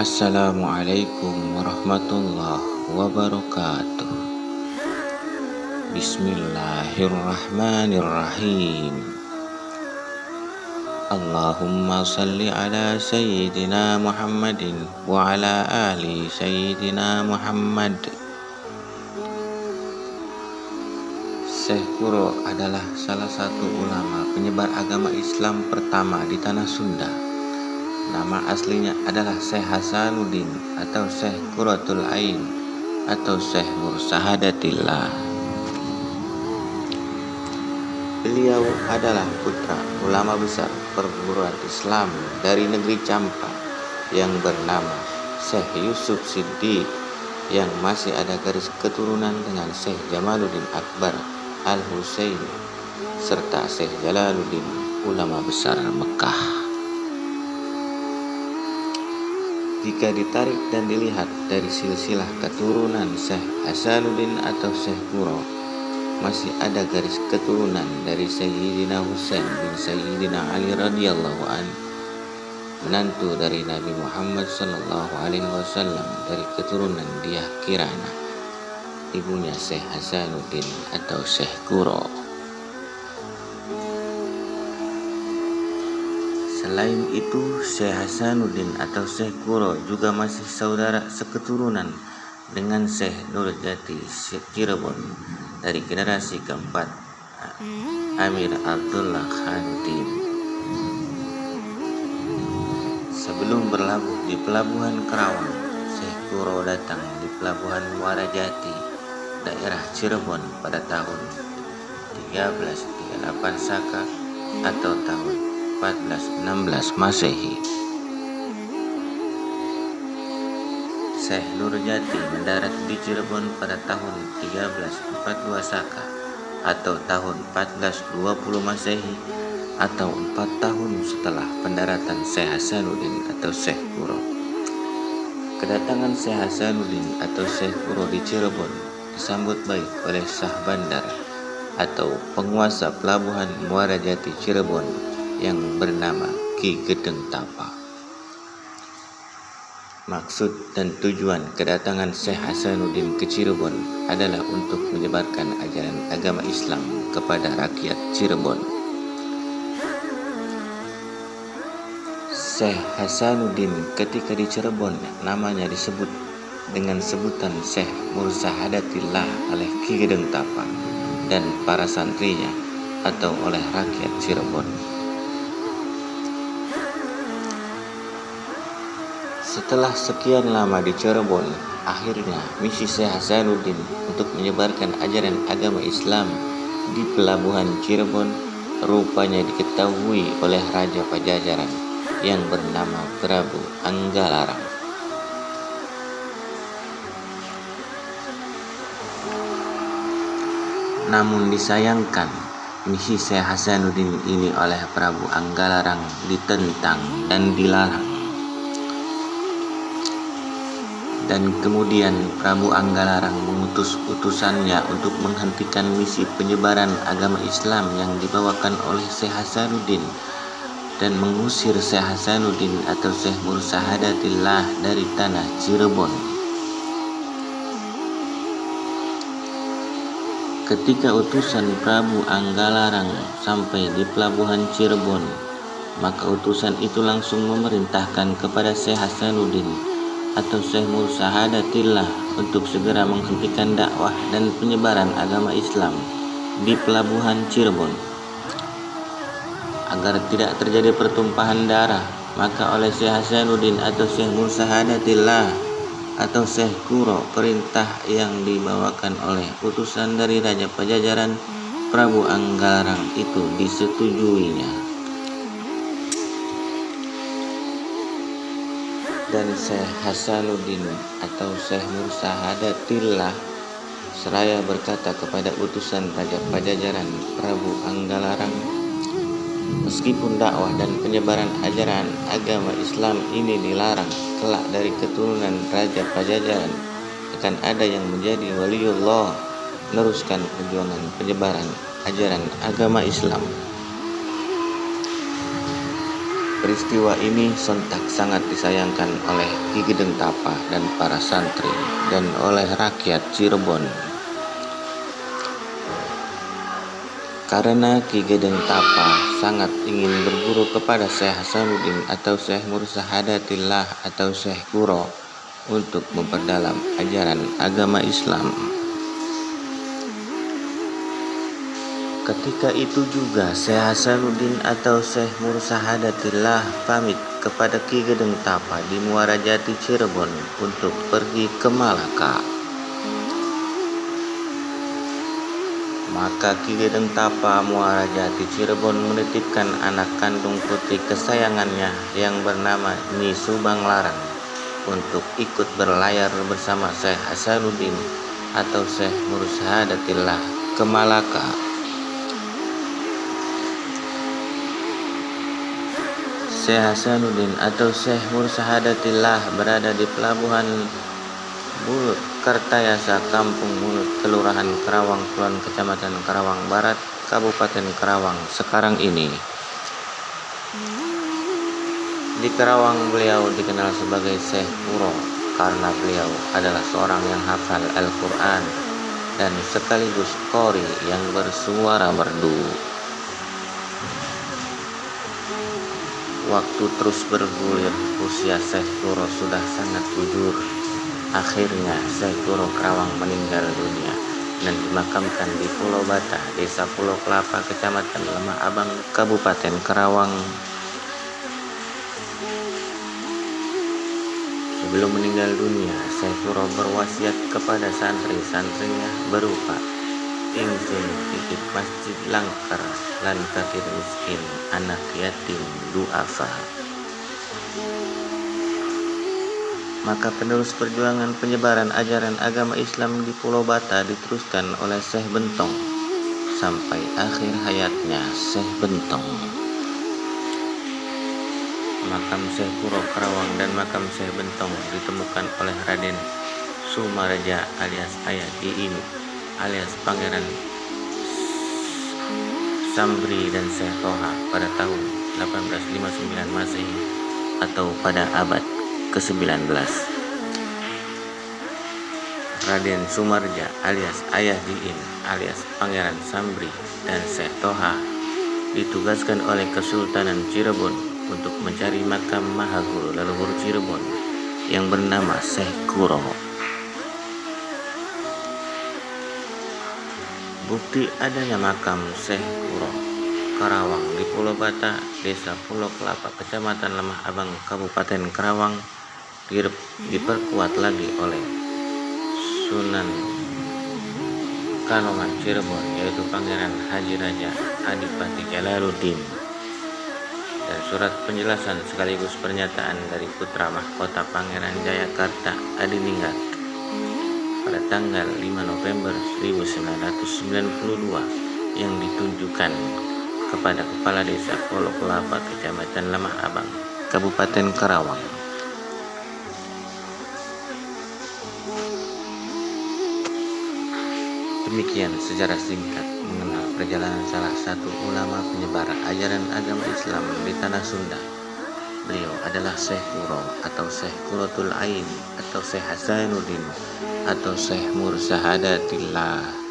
Assalamualaikum warahmatullahi wabarakatuh. Bismillahirrahmanirrahim. Allahumma salli ala Sayyidina Muhammadin wa ala ali Sayyidina Muhammad. Syekh Kuro adalah salah satu ulama penyebar agama Islam pertama di tanah Sunda. Nama aslinya adalah Syekh Hasanuddin atau Syekh Qurratul Ain atau Syekh Mursahadatillah. Beliau adalah putra ulama besar perguruan Islam dari negeri Campa yang bernama Syekh Yusuf Siddiq, yang masih ada garis keturunan dengan Syekh Jamaluddin Akbar Al-Husaini serta Syekh Jalaluddin, ulama besar Mekah. Jika ditarik dan dilihat dari silsilah keturunan Syekh Hasanuddin atau Syekh Kuro, masih ada garis keturunan dari Sayyidina Husain bin Sayyidina Ali radhiyallahu an, menantu dari Nabi Muhammad sallallahu alaihi wasallam dari keturunan Diyah Kirana, ibunya Syekh Hasanuddin atau Syekh Kuro. Selain itu, Syekh Hasanuddin atau Syekh Kuro juga masih saudara seketurunan dengan Syekh Nurjati Cirebon dari generasi keempat Amir Abdullah Khanuddin. Sebelum berlabuh di Pelabuhan Kerawang, Syekh Kuro datang di Pelabuhan Muara Jati, daerah Cirebon pada tahun 1338 Saka atau tahun 1416 Masehi. Syekh Nurjati mendarat di Cirebon pada tahun 1342 Saka atau tahun 1420 Masehi atau 4 tahun setelah pendaratan Syekh Hasanuddin atau Syekh Kuro. Kedatangan Syekh Hasanuddin atau Syekh Kuro di Cirebon disambut baik oleh Syah Bandar atau penguasa pelabuhan Muara Jati Cirebon yang bernama Ki Gedeng Tapa. Maksud dan tujuan kedatangan Syekh Hasanuddin ke Cirebon adalah untuk menyebarkan ajaran agama Islam kepada rakyat Cirebon. Syekh Hasanuddin ketika di Cirebon namanya disebut dengan sebutan Syekh Mursahadatillah oleh Ki Gedeng Tapa dan para santrinya atau oleh rakyat Cirebon. Setelah sekian lama di Cirebon, akhirnya misi Syekh Hasanuddin untuk menyebarkan ajaran agama Islam di Pelabuhan Cirebon rupanya diketahui oleh Raja Pajajaran yang bernama Prabu Anggalarang. Namun disayangkan, misi Syekh Hasanuddin ini oleh Prabu Anggalarang ditentang dan dilarang. Dan kemudian Prabu Anggalarang mengutus utusannya untuk menghentikan misi penyebaran agama Islam yang dibawakan oleh Syekh Hasanuddin dan mengusir Syekh Hasanuddin atau Syekh Mursahadatillah dari tanah Cirebon. Ketika utusan Prabu Anggalarang sampai di Pelabuhan Cirebon, maka utusan itu langsung memerintahkan kepada Syekh Hasanuddin atau Syekh Mursahadatillah untuk segera menghentikan dakwah dan penyebaran agama Islam di Pelabuhan Cirebon. Agar tidak terjadi pertumpahan darah, maka oleh Syekh Hasanuddin atau Syekh Mursahadatillah atau Syekh Kuro, perintah yang dibawakan oleh utusan dari Raja Pajajaran Prabu Anggalarang itu disetujuinya. Dan Syekh Hasanuddin atau Syekh Mursahadatillah seraya berkata kepada utusan Raja Pajajaran Prabu Anggalarang, meskipun dakwah dan penyebaran ajaran agama Islam ini dilarang, kelak dari keturunan Raja Pajajaran akan ada yang menjadi waliullah meneruskan perjuangan penyebaran ajaran agama Islam. Peristiwa ini sontak sangat disayangkan oleh Ki Gedeng Tapa dan para santri dan oleh rakyat Cirebon. Karena Ki Gedeng Tapa sangat ingin berguru kepada Syekh Hasanuddin atau Syekh Mursahadatillah atau Syekh Kuro untuk memperdalam ajaran agama Islam. Ketika itu juga Syekh Hasanuddin atau Syekh Mursahadatillah pamit kepada Ki Gedeng Tapa di Muara Jati Cirebon untuk pergi ke Malaka. Maka Ki Gedeng Tapa Muara Jati Cirebon menitipkan anak kandung putri kesayangannya yang bernama Nyi Subang Larang untuk ikut berlayar bersama Syekh Hasanuddin atau Syekh Mursahadatillah ke Malaka. Syekh Hasanuddin atau Syekh Mursahadatillah berada di pelabuhan Bulut Kartayasa, Kampung Bulut, Kelurahan Karawang Kulon, Kecamatan Karawang Barat, Kabupaten Karawang sekarang ini. Di Karawang beliau dikenal sebagai Syekh Kuro karena beliau adalah seorang yang hafal Al-Quran dan sekaligus qori yang bersuara merdu. Waktu terus bergulir, usia Syekh Kuro sudah sangat bujur. Akhirnya Syekh Kuro Karawang meninggal dunia dan dimakamkan di Pulau Bata, Desa Pulau Kelapa, Kecamatan Lemah Abang, Kabupaten Karawang. Sebelum meninggal dunia, Syekh Kuro berwasiat kepada santri-santrinya berupa ingsun titip masjid langkar lan fakir miskin, anak yatim duafa. Maka penerus perjuangan penyebaran ajaran agama Islam di Pulau Bata diteruskan oleh Syekh Bentong sampai akhir hayatnya Syekh Bentong. Makam Syekh Kuro Karawang dan makam Syekh Bentong ditemukan oleh Raden Sumarja alias Ayah Diin alias Pangeran Sambri dan Syekh Toha pada tahun 1859 Masehi atau pada abad ke-19. Raden Sumarja alias Ayah Diin alias Pangeran Sambri dan Syekh Toha ditugaskan oleh Kesultanan Cirebon untuk mencari makam Mahaguru leluhur Cirebon yang bernama Syekh Kuro. Bukti adanya makam Syekh Kuro Karawang di Pulau Bata, Desa Pulau Kelapa, Kecamatan Lemah Abang, Kabupaten Karawang diperkuat lagi oleh Sunan Kanoman Cirebon, yaitu Pangeran Haji Raja Adipati Jalaluddin, dan surat penjelasan sekaligus pernyataan dari putra mahkota Pangeran Jayakarta Adiningrat pada tanggal 5 November 1992 yang ditunjukkan kepada Kepala Desa Pulau Kelapa, Kecamatan Lemah Abang, Kabupaten Karawang. Demikian sejarah singkat mengenal perjalanan salah satu ulama penyebar ajaran agama Islam di tanah Sunda. Beliau adalah Syekh Kuro atau Syekh Kurotul Ain atau Syekh Hasanuddin atau Syekh Mursahadatillah.